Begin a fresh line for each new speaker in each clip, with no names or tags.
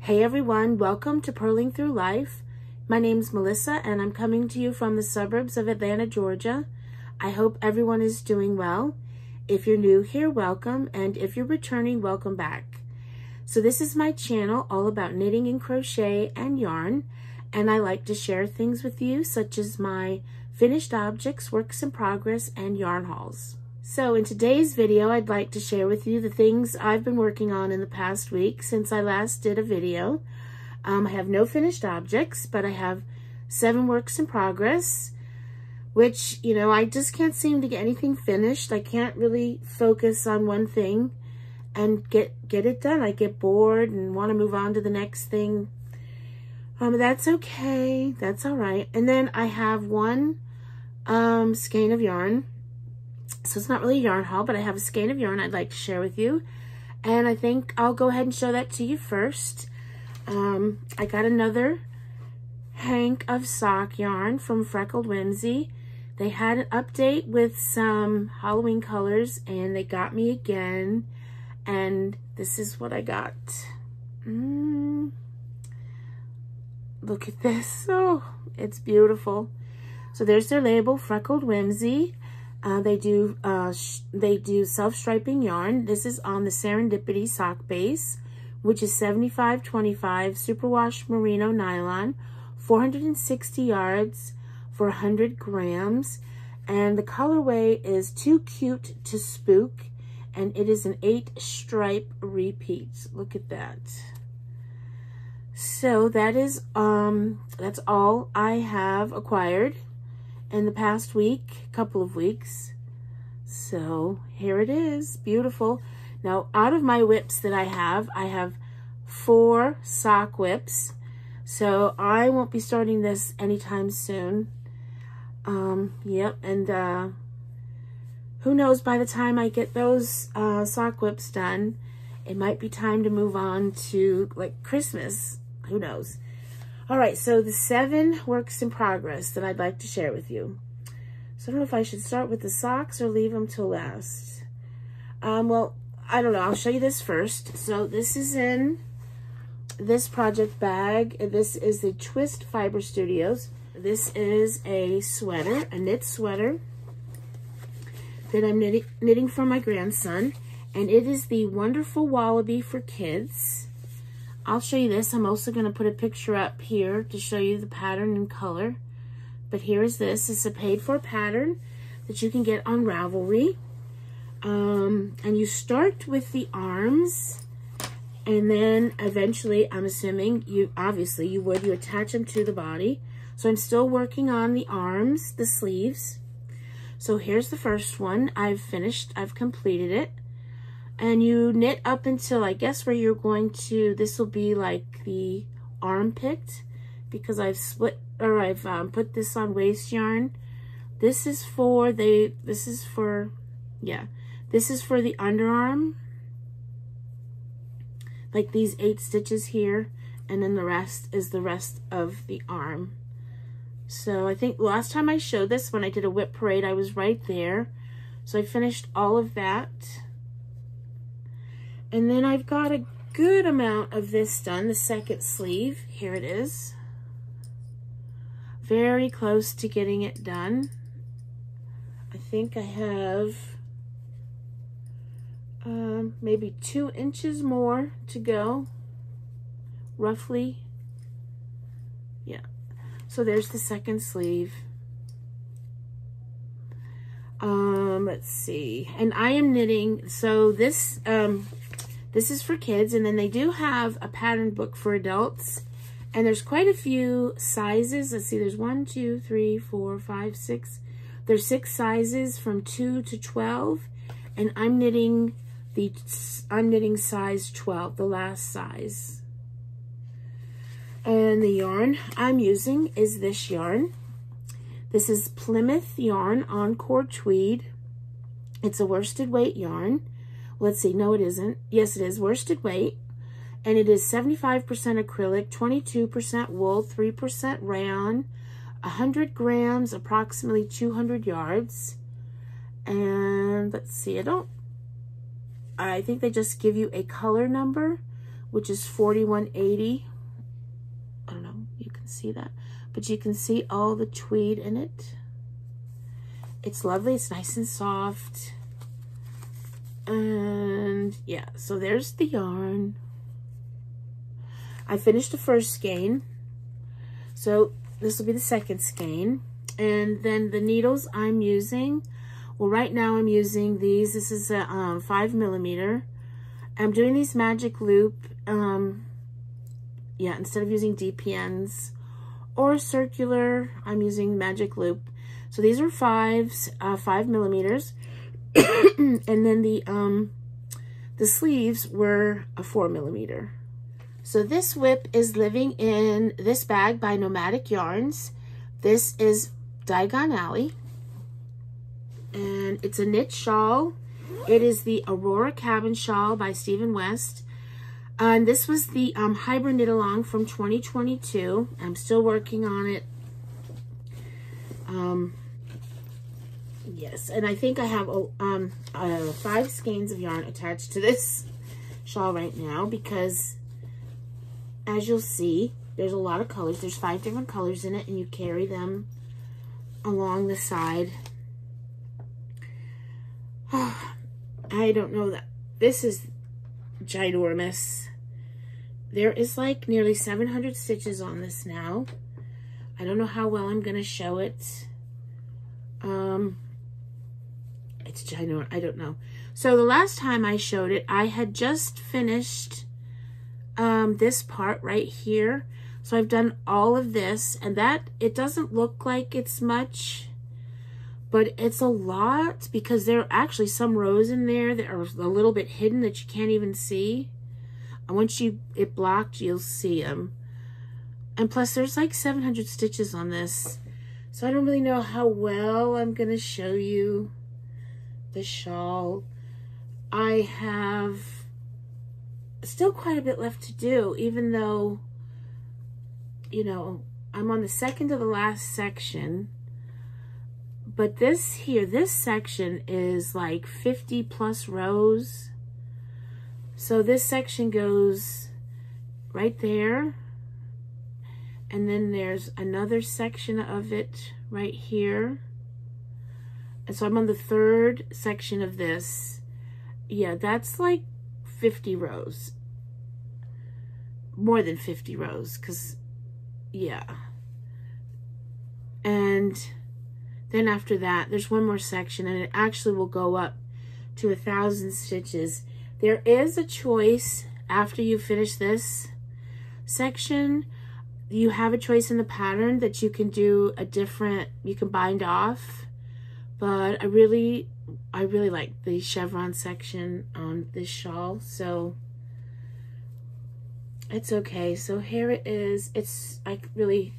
Hey everyone, welcome to Purling Through Life. My name's Melissa and I'm coming to you from the suburbs of Atlanta, Georgia. I hope everyone is doing well. If you're new here, welcome, and if you're returning, welcome back. So this is my channel all about knitting and crochet and yarn, and I like to share things with you such as my finished objects, works in progress, and yarn hauls. So in today's video, I'd like to share with you the things I've been working on in the past week since I last did a video. I have no finished objects, but I have 7 works in progress, which, you know, I just can't seem to get anything finished. I can't really focus on one thing and get it done. I get bored and want to move on to the next thing. That's okay. That's all right. And then I have one skein of yarn. So it's not really a yarn haul, but I have a skein of yarn I'd like to share with you. And I think I'll go ahead and show that to you first. I got another hank of sock yarn from Freckled Whimsy. They had an update with some Halloween colors and they got me again. And this is what I got. Look at this. Oh, it's beautiful. So there's their label, Freckled Whimsy. They do self-striping yarn. This is on the Serendipity sock base, which is 75/25 superwash merino nylon, 460 yards for 100 grams. And the colorway is Too Cute to Spook, and it is an 8-stripe repeat. Look at that. So that is that's all I have acquired in the past couple of weeks. So here it is, beautiful. Now out of my whips that I have 4 sock whips. So I won't be starting this anytime soon. Yep, and who knows, by the time I get those sock whips done, it might be time to move on to like Christmas. Who knows? All right, so the 7 works in progress that I'd like to share with you. So I don't know if I should start with the socks or leave them till last. Well, I don't know. I'll show you this first. So this is in this project bag. This is the Twist Fiber Studios. This is a sweater, a knit sweater that I'm knitting for my grandson. And it is the wonderful Wallaby for kids. I'll show you this. I'm also going to put a picture up here to show you the pattern and color. But here is this. It's a paid-for pattern that you can get on Ravelry. And you start with the arms. And then eventually, I'm assuming, you attach them to the body. So I'm still working on the arms, the sleeves. So here's the first one. I've completed it. And you knit up until, I guess, where you're going to, this will be like the armpit, because I've put this on waist yarn. This is for the underarm, like these 8 stitches here, and then the rest is the rest of the arm. So I think last time I showed this, when I did a whip parade, I was right there. So I finished all of that. And then I've got a good amount of this done, the second sleeve. Here it is. Very close to getting it done. I think I have maybe 2 inches more to go, roughly. Yeah. So there's the second sleeve. Let's see. And I am knitting, so this is for kids, and then they do have a pattern book for adults, and there's quite a few sizes. Let's see, there's 1, 2, 3, 4, 5, 6. There's 6 sizes from 2 to 12, and I'm knitting size 12, the last size. And the yarn I'm using is this yarn. This is Plymouth yarn Encore Tweed. It's a worsted weight yarn. Let's see, no it isn't. Yes, it is worsted weight. And it is 75% acrylic, 22% wool, 3% rayon, 100 grams, approximately 200 yards. And let's see, I think they just give you a color number which is 41.80. I don't know, you can see that, but you can see all the tweed in it. It's lovely, it's nice and soft. And yeah, so there's the yarn. I finished the first skein, so this will be the second skein. And then the needles I'm using, well, right now I'm using these. This is a 5mm. I'm doing these magic loop, yeah, instead of using DPNs or circular, I'm using magic loop. So these are 5mm. And then the sleeves were a 4mm. So this whip is living in this bag by Nomadic Yarns. This is Diagon Alley, and it's a knit shawl. It is the Aurora Cabin Shawl by Stephen West. And this was the hybrid knit along from 2022. I'm still working on it. Yes, and I think I have 5 skeins of yarn attached to this shawl right now, because as you'll see, there's a lot of colors. There's 5 different colors in it, and you carry them along the side. I don't know that this is ginormous. There is like nearly 700 stitches on this now. I don't know how well I'm gonna show it. It's ginormous. I don't know. So the last time I showed it, I had just finished this part right here. So I've done all of this, and that, it doesn't look like it's much, but it's a lot, because there are actually some rows in there that are a little bit hidden that you can't even see. And once it blocked, you'll see them. And plus there's like 700 stitches on this. So I don't really know how well I'm gonna show you the shawl. I have still quite a bit left to do, even though, you know, I'm on the second to the last section. But this here, this section is like 50 plus rows. So this section goes right there. And then there's another section of it right here. And so I'm on the 3rd section of this. Yeah, that's like 50 rows. More than 50 rows, because, yeah. And then after that, there's one more section, and it actually will go up to 1,000 stitches. There is a choice after you finish this section. You have a choice in the pattern that you can do a different, you can bind off. But I really like the chevron section on this shawl, so it's okay. So here it is. It's like really,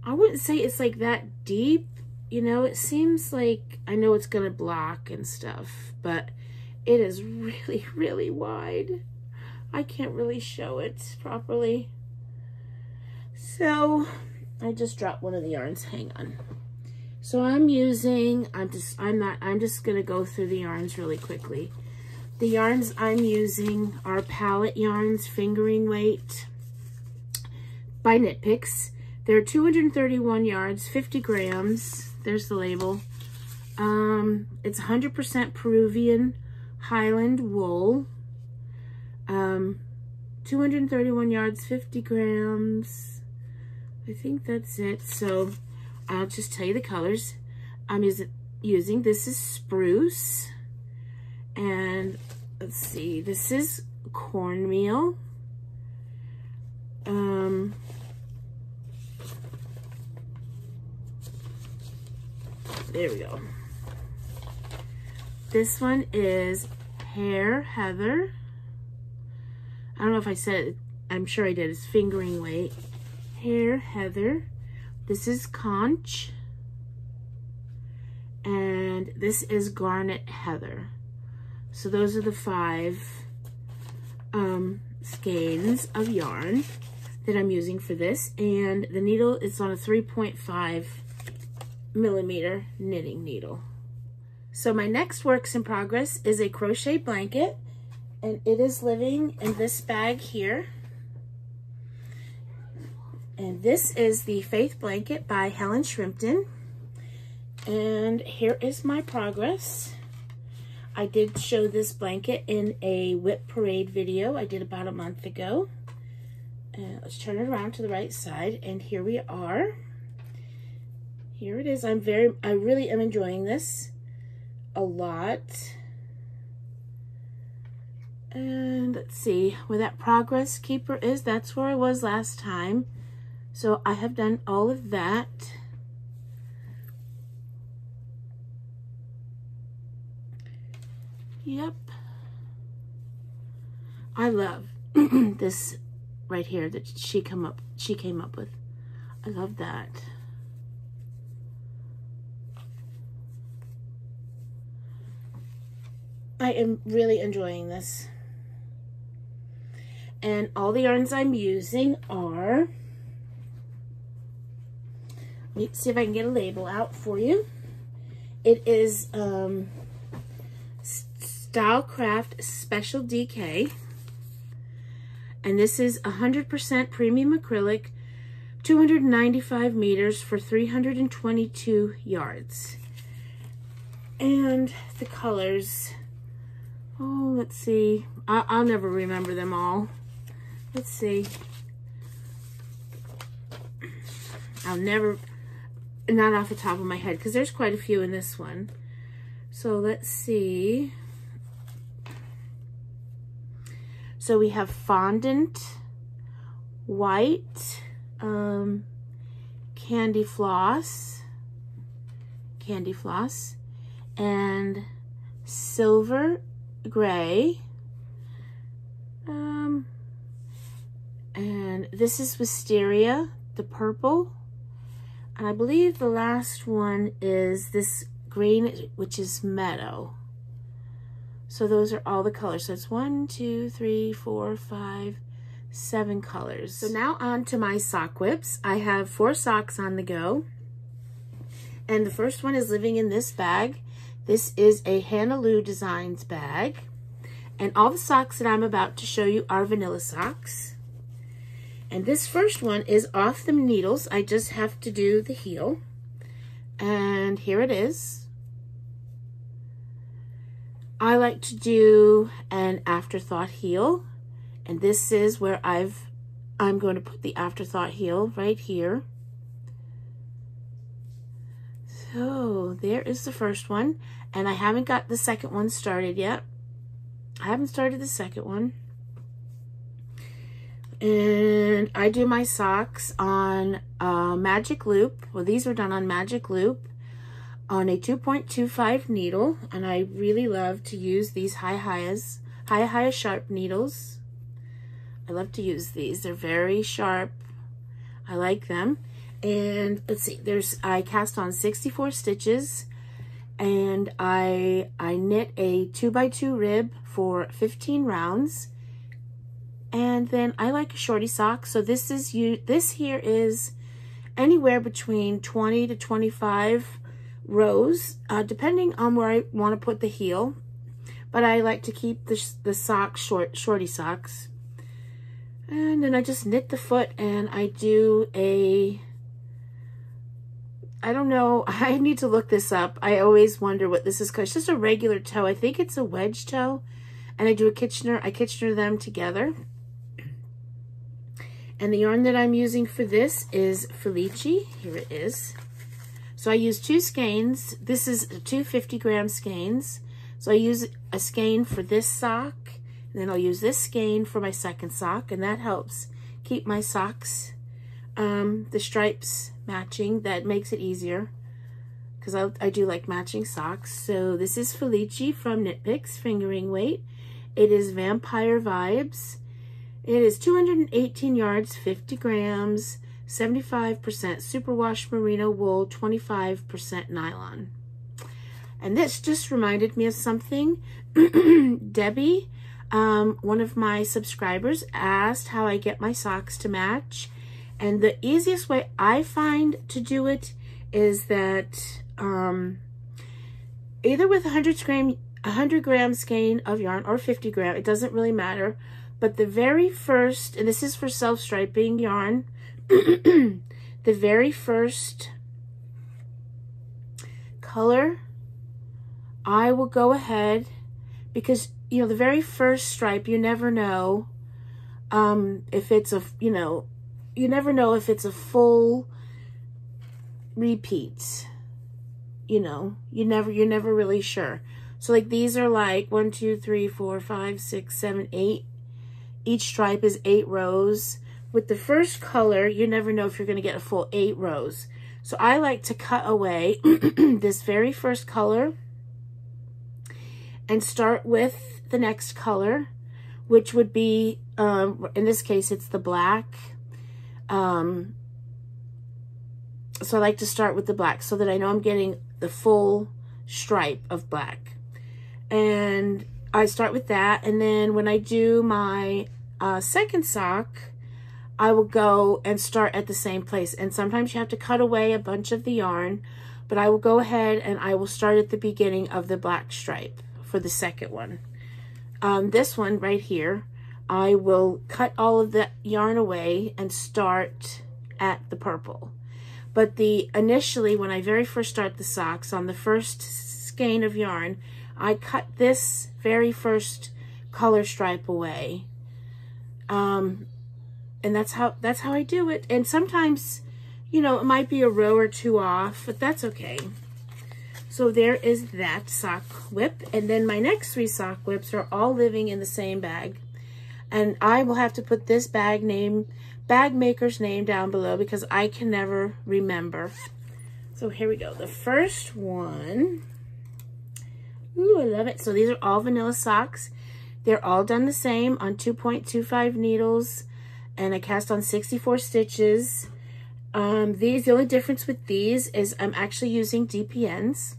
I wouldn't say it's like that deep, you know. It seems like, I know it's gonna block and stuff, but it is really, really wide. I can't really show it properly. So I just dropped one of the yarns. Hang on. So I'm just gonna go through the yarns really quickly. The yarns I'm using are palette yarns, fingering weight by Knit Picks. They're 231 yards, 50 grams. There's the label. It's 100% Peruvian Highland wool. 231 yards, 50 grams. I think that's it. So I'll just tell you the colors I'm using. This is Spruce. And let's see, this is Cornmeal. There we go. This one is Hair Heather. I don't know if I said it. I'm sure I did. It's fingering weight. Hair Heather. This is Conch. And this is Garnet Heather. So those are the 5 skeins of yarn that I'm using for this. And the needle is on a 3.5 millimeter knitting needle. So my next works in progress is a crochet blanket. And it is living in this bag here. And this is the Faith Blanket by Helen Shrimpton. And here is my progress. I did show this blanket in a whip parade video I did about a month ago. Let's turn it around to the right side, and here we are. Here it is. I really am enjoying this a lot. And let's see where that progress keeper is. That's where I was last time. So I have done all of that. Yep. I love this right here that she came up with. I love that. I am really enjoying this. And all the yarns I'm using are, let me see if I can get a label out for you. It is Stylecraft Special DK. And this is 100% premium acrylic, 295 meters for 322 yards. And the colors, oh, let's see. I'll never remember them all. Let's see. I'll never, not off the top of my head, because there's quite a few in this one. So let's see. So we have fondant, white, candy floss, and silver gray. And this is Wisteria, the purple. And I believe the last one is this green, which is meadow. So those are all the colors. So it's 1, 2, 3, 4, 5, 7 colors. So now on to my sock whips. I have 4 socks on the go. And the first one is living in this bag. This is a Hannah Lou Designs bag. And all the socks that I'm about to show you are vanilla socks. And this first one is off the needles. I just have to do the heel. And here it is. I like to do an afterthought heel, and this is where I'm going to put the afterthought heel right here. So there is the first one, and I haven't got the second one started yet. I haven't started the second one. And I do my socks on magic loop. Well, these are done on magic loop on a 2.25 needle, and I really love to use these Hiya sharp needles. I love to use these. They're very sharp. I like them. And let's see, I cast on 64 stitches, and I knit a 2x2 rib for 15 rounds. And then I like a shorty sock, so this here is anywhere between 20 to 25 rows, depending on where I want to put the heel, but I like to keep the socks shorty socks. And then I just knit the foot, and I do I don't know, I need to look this up. I always wonder what this is, because it's just a regular toe. I think it's a wedge toe, and I do I Kitchener them together. And the yarn that I'm using for this is Felici. Here it is. So I use 2 skeins. This is 2 50-gram skeins. So I use a skein for this sock, and then I'll use this skein for my second sock, and that helps keep my socks, the stripes matching. That makes it easier, because I do like matching socks. So this is Felici from Knit Picks, fingering weight. It is Vampire Vibes. It is 218 yards, 50 grams, 75% superwash merino wool, 25% nylon. And this just reminded me of something. Debbie, one of my subscribers, asked how I get my socks to match. And the easiest way I find to do it is that either with 100 100 gram skein of yarn or 50 gram, it doesn't really matter. But the very first, and this is for self-striping yarn, the very first color, I will go ahead, because, you know, the very first stripe, you never know if it's a, you never know if it's a full repeat. You know, you're never really sure. So like these are like 1, 2, 3, 4, 5, 6, 7, 8. Each stripe is 8 rows. With the first color, you never know if you're going to get a full 8 rows. So I like to cut away this very first color and start with the next color, which would be, in this case, it's the black. So I like to start with the black so that I know I'm getting the full stripe of black. And I start with that, and then when I do my second sock, I will go and start at the same place. And sometimes you have to cut away a bunch of the yarn, but I will go ahead and I will start at the beginning of the black stripe for the second one. This one right here, I will cut all of the yarn away and start at the purple. But initially, when I very first start the socks, on the first skein of yarn, I cut this very first color stripe away. And that's how I do it. And sometimes, you know, it might be a row or two off, but that's okay. So there is that sock whip. And then my next 3 sock whips are all living in the same bag. And I will have to put this bag maker's name down below because I can never remember. So here we go. The first one. Ooh, I love it. So these are all vanilla socks. They're all done the same on 2.25 needles. And I cast on 64 stitches. The only difference with these is I'm actually using DPNs.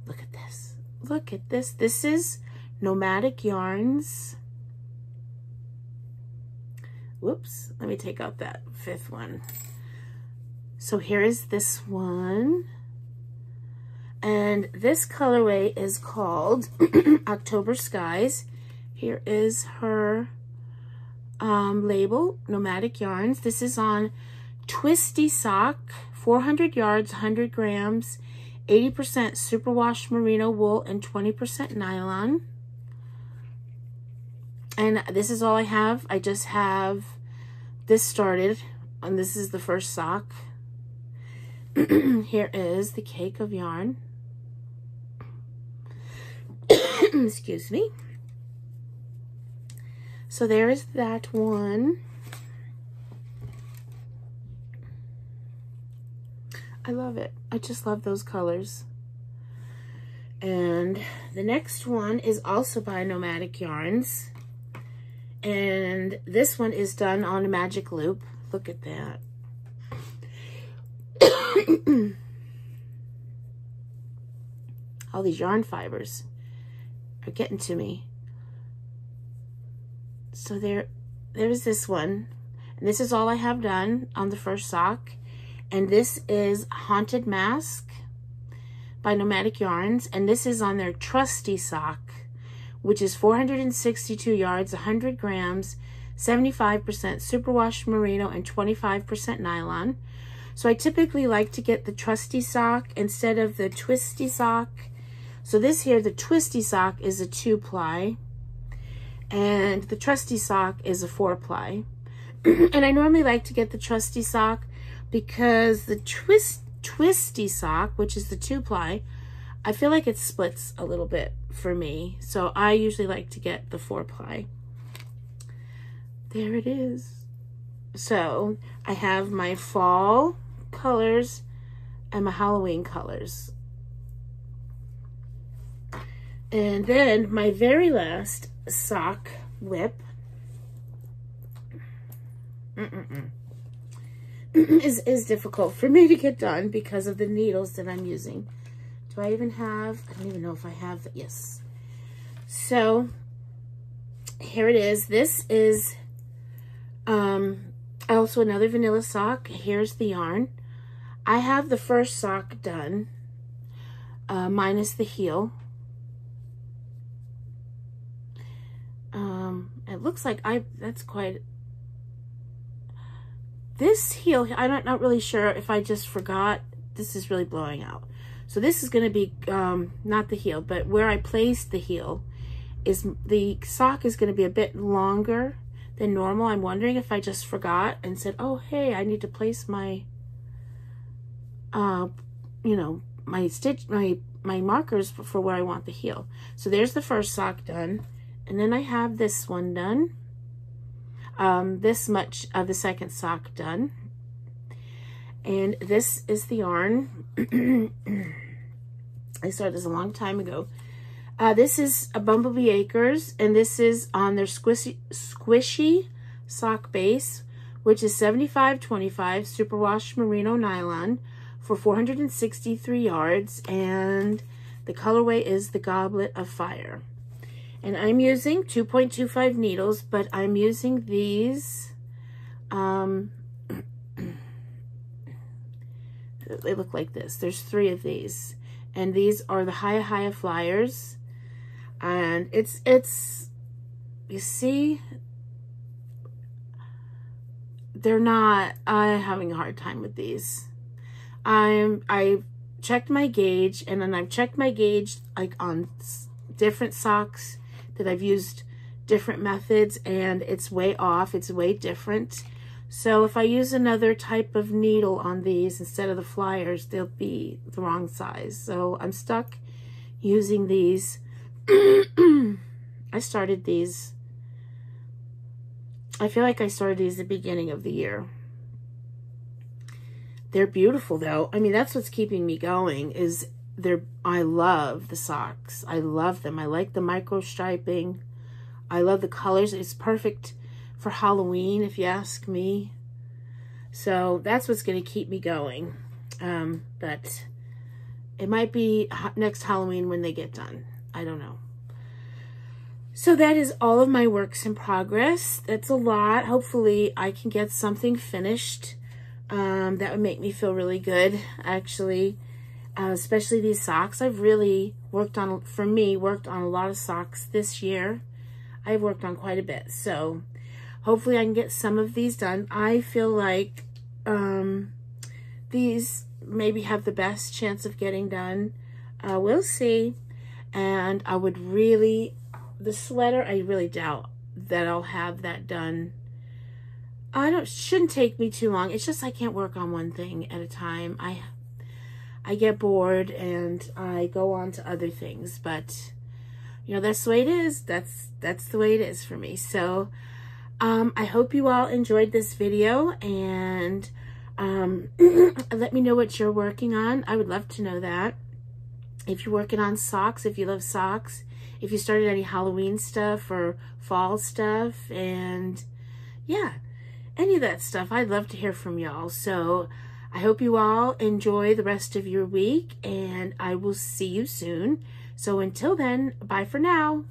Look at this. Look at this. This is Nomadic Yarns. Whoops. Let me take out that 5th one. So here is this one. And this colorway is called October Skies. Here is her label, Nomadic Yarns. This is on Twisty Sock, 400 yards, 100 grams, 80% superwash merino wool and 20% nylon. And this is all I have. I just have this started, and this is the first sock. Here is the cake of yarn. Excuse me. So there is that one. I love it. I just love those colors. And the next one is also by Nomadic Yarns. And this one is done on a magic loop. Look at that. All these yarn fibers are getting to me. So there's this one. And this is all I have done on the first sock. And this is Haunted Mask by Nomadic Yarns. And this is on their Trusty Sock, which is 462 yards, 100 grams, 75% superwash merino and 25% nylon. So I typically like to get the Trusty Sock instead of the Twisty Sock. So this here, the Twisty Sock, is a 2-ply. And the Trusty Sock is a 4-ply. And I normally like to get the Trusty Sock because the Twisty Sock, which is the 2-ply, I feel like it splits a little bit for me. So I usually like to get the 4-ply. There it is. So I have my fall colors and my Halloween colors. And then my very last sock whip is difficult for me to get done because of the needles that I'm using. Do I even have, I don't even know if I have, yes. So here it is. This is also another vanilla sock. Here's the yarn. I have the first sock done, minus the heel. looks like that's quite, this heel, I'm not really sure if I just forgot. This is really blowing out. So this is going to be, not the heel, but where I placed the heel is, the sock is going to be a bit longer than normal. I'm wondering if I just forgot and said, oh, hey, I need to place my, you know, my stitch, my markers for where I want the heel. So there's the first sock done. And then I have this one done. This much of the second sock done. And this is the yarn. I started this a long time ago. This is a Bumblebee Acres, and this is on their squishy sock base, which is 75/25 superwash merino nylon for 463 yards, and the colorway is the Goblet of Fire. And I'm using 2.25 needles, but I'm using these, they look like this. There's 3 of these, and these are the Hiya Flyers. And it's, you see, they're not, I'm having a hard time with these. I checked my gauge, and then I've checked my gauge like on different socks that I've used different methods, and it's way off, it's way different. So if I use another type of needle on these instead of the Flyers, they'll be the wrong size. So I'm stuck using these. I started these, I feel like I started these at the beginning of the year. They're beautiful though. I mean, that's what's keeping me going, is I love the socks. I love them. I like the micro striping. I love the colors. It's perfect for Halloween, if you ask me. So that's what's going to keep me going. But it might be next Halloween when they get done. I don't know. So that is all of my works in progress. That's a lot. Hopefully I can get something finished. That would make me feel really good, actually. Especially these socks. I've really worked on a lot of socks this year. I've worked on quite a bit. So hopefully I can get some of these done. I feel like these maybe have the best chance of getting done. We'll see. And I would really, the sweater, I really doubt that I'll have that done. Shouldn't take me too long. It's just I can't work on one thing at a time. I get bored and I go on to other things, but you know, that's the way it is. That's the way it is for me. So I hope you all enjoyed this video, and let me know what you're working on. I would love to know that. If you're working on socks, if you love socks, if you started any Halloween stuff or fall stuff, and yeah, any of that stuff, I'd love to hear from y'all. So I hope you all enjoy the rest of your week, and I will see you soon. So until then, bye for now.